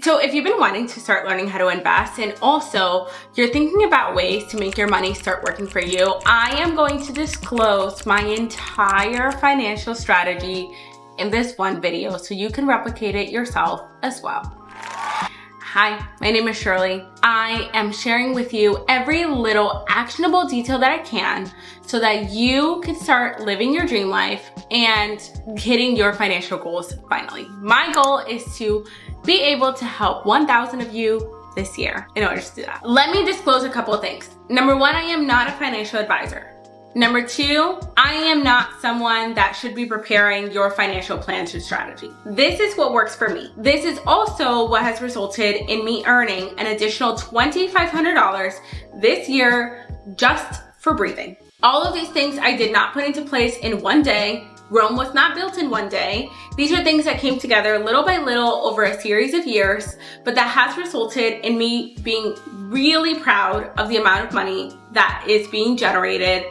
So if you've been wanting to start learning how to invest and also you're thinking about ways to make your money start working for you, I am going to disclose my entire financial strategy in this one video so you can replicate it yourself as well. Hi, my name is Shirley. I am sharing with you every little actionable detail that I can so that you can start living your dream life and hitting your financial goals finally. My goal is to be able to help 1,000 of you this year in order to do that. Let me disclose a couple of things. Number one, I am not a financial advisor. Number two, I am not someone that should be preparing your financial plans or strategy. This is what works for me. This is also what has resulted in me earning an additional $2,500 this year just for breathing. All of these things I did not put into place in one day. Rome was not built in one day. These are things that came together little by little over a series of years, but that has resulted in me being really proud of the amount of money that is being generated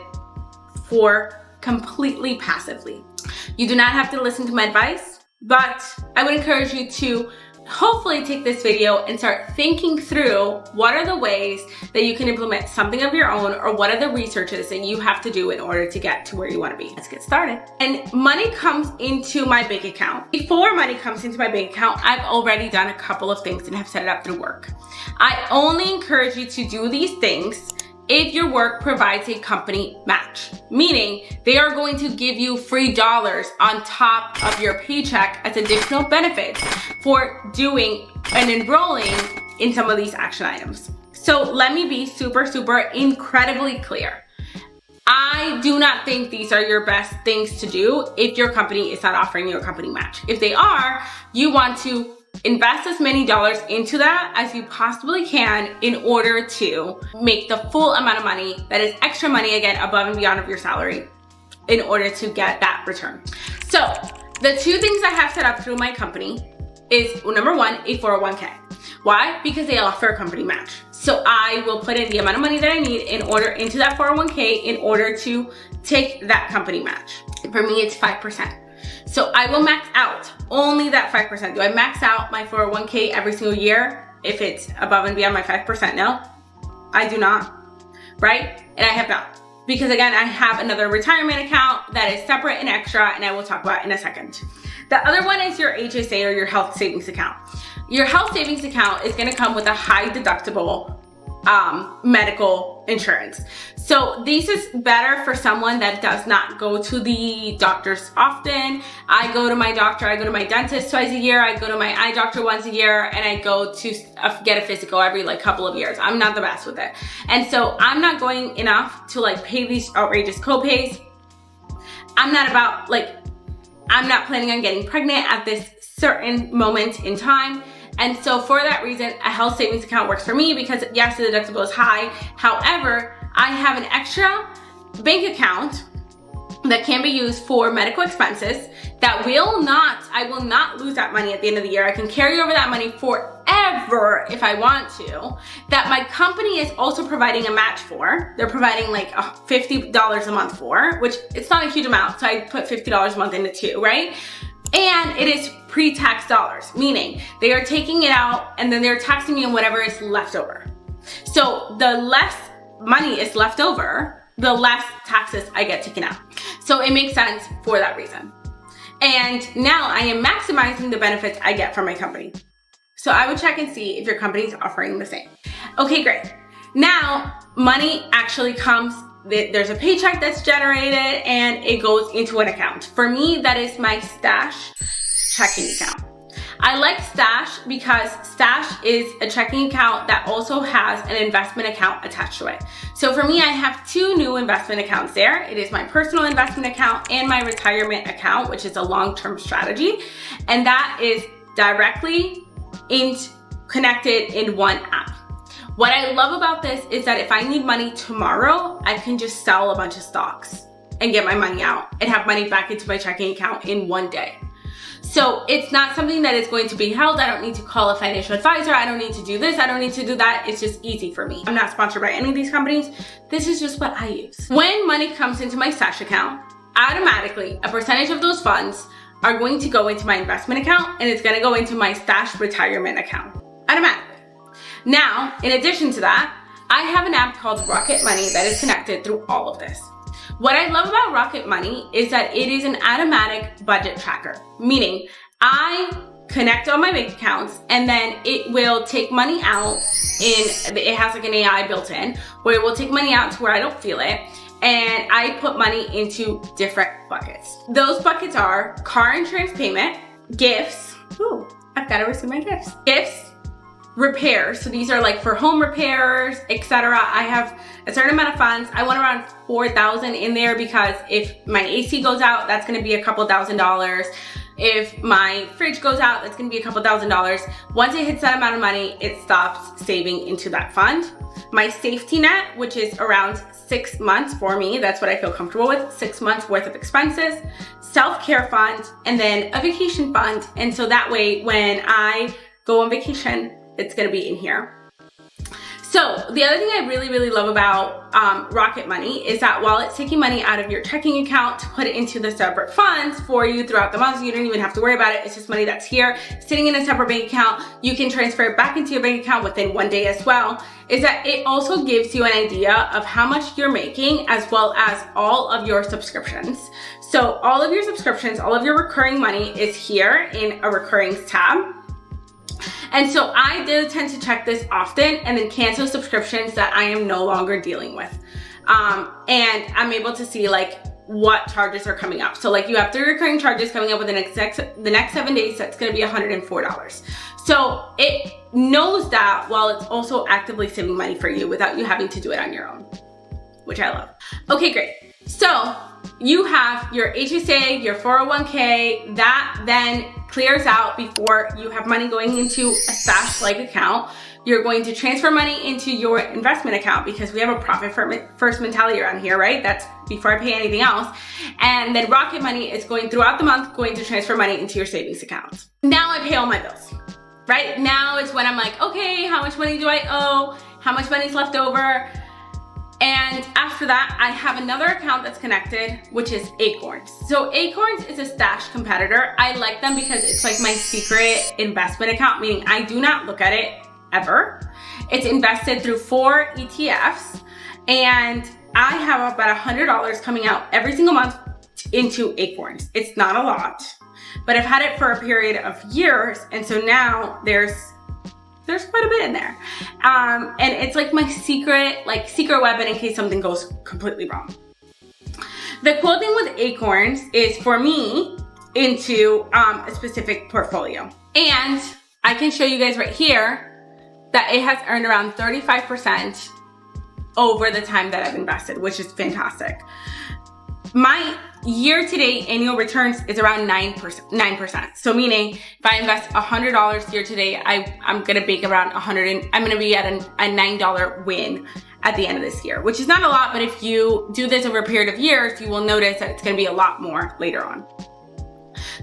for completely passively. You do not have to listen to my advice, but I would encourage you to hopefully take this video and start thinking through what are the ways that you can implement something of your own, or what are the researches that you have to do in order to get to where you want to be. Let's get started. And money comes into my bank account. Before money comes into my bank account, I've already done a couple of things and have set it up through work. I only encourage you to do these things if your work provides a company match, meaning they are going to give you free dollars on top of your paycheck as additional benefits for doing and enrolling in some of these action items. So let me be super incredibly clear. I do not think these are your best things to do if your company is not offering you a company match. If they are, you want to invest as many dollars into that as you possibly can in order to make the full amount of money that is extra money, again, above and beyond of your salary, in order to get that return. So the two things I have set up through my company is, number one, a 401k. Why? Because they offer a company match. So I will put in the amount of money that I need into that 401k in order to take that company match. For me, it's 5%. So I will max out only that 5%. Do I max out my 401k every single year if it's above and beyond my 5%? No, I do not, right? And I have not. Because again, I have another retirement account that is separate and extra, and I will talk about in a second. The other one is your HSA, or your health savings account. Your health savings account is gonna come with a high deductible medical insurance. So this is better for someone that does not go to the doctors often. I go to my doctor, I go to my dentist twice a year, I go to my eye doctor once a year, and I go to get a physical every couple of years. I'm not the best with it. And so I'm not going enough to pay these outrageous co-pays. I'm not planning on getting pregnant at this certain moment in time. And so for that reason, a health savings account works for me because yes, the deductible is high. However, I have an extra bank account that can be used for medical expenses that I will not lose that money at the end of the year. I can carry over that money forever if I want to, that my company is also providing a match for. They're providing $50 a month for, which it's not a huge amount. So I put $50 a month into two, right? And it is pre-tax dollars, meaning they are taking it out and then they're taxing me on whatever is left over. So the less money is left over, the less taxes I get taken out. So it makes sense for that reason. And now I am maximizing the benefits I get from my company. So I would check and see if your company is offering the same. Okay, great. Now money actually comes. There's a paycheck that's generated and it goes into an account. For me, that is my Stash checking account. I like Stash because Stash is a checking account that also has an investment account attached to it. So for me, I have two new investment accounts there. It is my personal investment account and my retirement account, which is a long-term strategy. And that is directly connected in one app. What I love about this is that if I need money tomorrow, I can just sell a bunch of stocks and get my money out and have money back into my checking account in one day. So it's not something that is going to be held. I don't need to call a financial advisor. I don't need to do this. I don't need to do that. It's just easy for me. I'm not sponsored by any of these companies. This is just what I use. When money comes into my Stash account, automatically a percentage of those funds are going to go into my investment account and it's going to go into my Stash retirement account. automatically. Now, in addition to that, I have an app called RocketMoney that is connected through all of this. What I love about RocketMoney is that it is an automatic budget tracker, meaning I connect all my bank accounts and then it will take money out it has like an AI built in where it will take money out to where I don't feel it, and I put money into different buckets. Those buckets are car insurance payment, gifts, ooh, I've got to receive my gifts, repairs, so these are like for home repairs, etc. I have a certain amount of funds. I want around $4,000 in there because if my AC goes out, that's going to be a couple $1,000s. If my fridge goes out, that's going to be a couple $1,000s. Once it hits that amount of money, it stops saving into that fund. My safety net, which is around 6 months for me, that's what I feel comfortable with, 6 months worth of expenses, self-care fund, and then a vacation fund. And so that way, when I go on vacation, it's gonna be in here. So the other thing I really, really love about RocketMoney is that while it's taking money out of your checking account to put it into the separate funds for you throughout the month, you don't even have to worry about it. It's just money that's here, sitting in a separate bank account. You can transfer it back into your bank account within 1 day as well. Is that it also gives you an idea of how much you're making as well as all of your subscriptions. So all of your subscriptions, all of your recurring money is here in a recurrings tab. And so I do tend to check this often and then cancel subscriptions that I am no longer dealing with. And I'm able to see like what charges are coming up. So like you have 3 recurring charges coming up within the next 7 days, that's gonna be $104. So it knows that while it's also actively saving money for you without you having to do it on your own, which I love. Okay, great. So you have your HSA, your 401k, that then clears out before you have money going into a stash-like account. You're going to transfer money into your investment account because we have a profit first mentality around here, right? That's before I pay anything else. And then RocketMoney is going throughout the month, going to transfer money into your savings account. Now I pay all my bills, right? Now is when I'm like, okay, how much money do I owe? How much money's left over? And after that, I have another account that's connected, which is Acorns. So Acorns is a stash competitor. I like them because it's like my secret investment account, meaning I do not look at it ever. It's invested through 4 ETFs, and I have about $100 coming out every single month into Acorns. It's not a lot, but I've had it for a period of years, and so now there's quite a bit in there. And it's like my secret weapon in case something goes completely wrong. The cool thing with Acorns is for me into a specific portfolio. And I can show you guys right here that it has earned around 35% over the time that I've invested, which is fantastic. My year-to-date annual returns is around 9%. So meaning if I invest $100 year-to-date, I'm gonna make around I'm gonna be at a $9 win at the end of this year, which is not a lot, but if you do this over a period of years, you will notice that it's gonna be a lot more later on.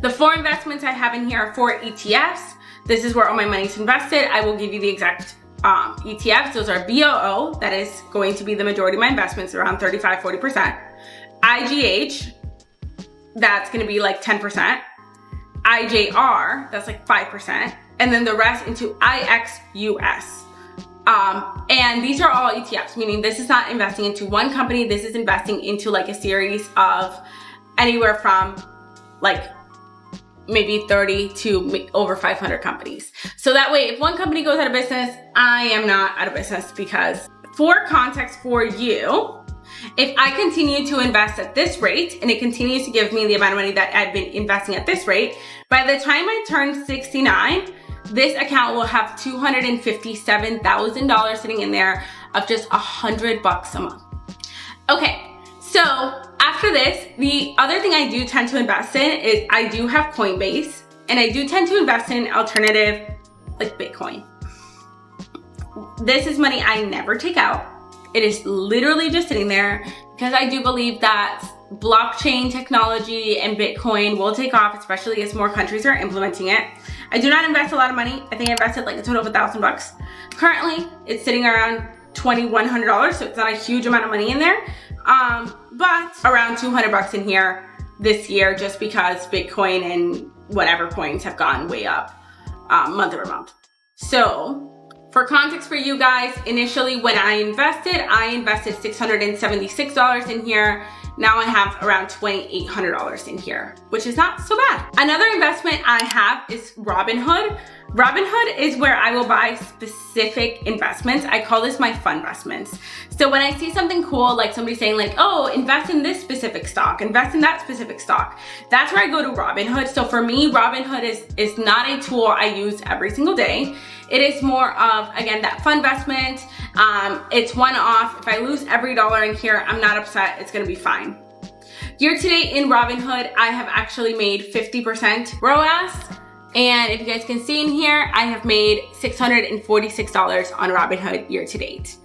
The 4 investments I have in here are 4 ETFs. This is where all my money's invested. I will give you the exact ETFs. Those are BOO, that is going to be the majority of my investments, around 35-40%. IGH, that's gonna be like 10%. IJR, that's like 5%. And then the rest into IXUS. And these are all ETFs, meaning this is not investing into one company. This is investing into like a series of anywhere from like maybe 30 to over 500 companies. So that way, if one company goes out of business, I am not out of business, because for context for you, if I continue to invest at this rate and it continues to give me the amount of money that I've been investing at this rate, by the time I turn 69, this account will have $257,000 sitting in there of just $100 a month. Okay, so after this, the other thing I do tend to invest in is I do have Coinbase, and I do tend to invest in alternative like Bitcoin. This is money I never take out. It is literally just sitting there because I do believe that blockchain technology and Bitcoin will take off, especially as more countries are implementing it. I do not invest a lot of money. I think I invested like a total of $1,000. Currently, it's sitting around $2,100, so it's not a huge amount of money in there, but around $200 in here this year, just because Bitcoin and whatever coins have gone way up month over month. So for context for you guys, initially when I invested $676 in here. Now I have around $2,800 in here, which is not so bad. Another investment I have is Robinhood. Robinhood is where I will buy specific investments. I call this my Funvestments. So when I see something cool, like somebody saying like, oh, invest in this specific stock, invest in that specific stock, that's where I go to Robinhood. So for me, Robinhood is not a tool I use every single day. It is more of, again, that Funvestment. It's one-off. If I lose every dollar in here, I'm not upset. It's gonna be fine. Year to date in Robinhood, I have actually made 50% ROAS. And if you guys can see in here, I have made $646 on Robinhood year to date.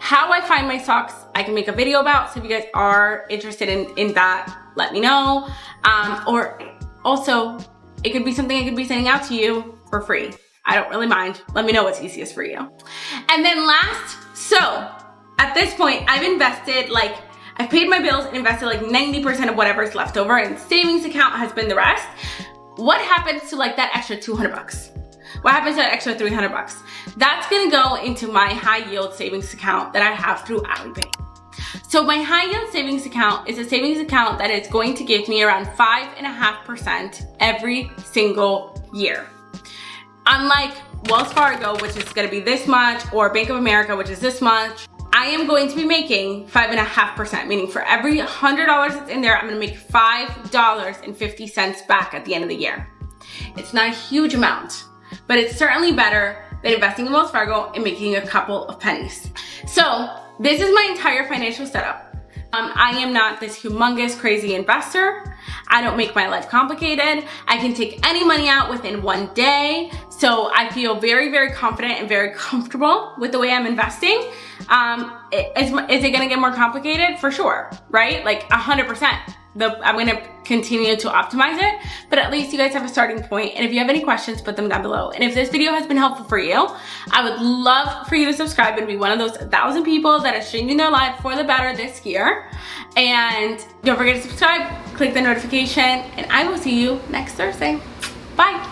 How I find my stocks, I can make a video about. So if you guys are interested in that, let me know. Or also, it could be something I could be sending out to you for free. I don't really mind. Let me know what's easiest for you. And then last, so at this point, I've paid my bills and invested like 90% of whatever's left over, and savings account has been the rest. What happens to like that extra 200 bucks? What happens to that extra 300 bucks? That's gonna go into my high yield savings account that I have through Alipay. So my high yield savings account is a savings account that is going to give me around 5.5% every single year. Unlike Wells Fargo, which is gonna be this much, or Bank of America, which is this much, I am going to be making 5.5%, meaning for every $100 that's in there, I'm gonna make $5.50 back at the end of the year. It's not a huge amount, but it's certainly better than investing in Wells Fargo and making a couple of pennies. So this is my entire financial setup. I am not this humongous, crazy investor. I don't make my life complicated. I can take any money out within one day. So I feel very, very confident and very comfortable with the way I'm investing. Is it gonna get more complicated? For sure, right? Like 100%. I'm gonna continue to optimize it, but at least you guys have a starting point. And if you have any questions, put them down below. And if this video has been helpful for you, I would love for you to subscribe and be one of those 1,000 people that is changing their life for the better this year. And don't forget to subscribe, click the notification, and I will see you next Thursday. Bye.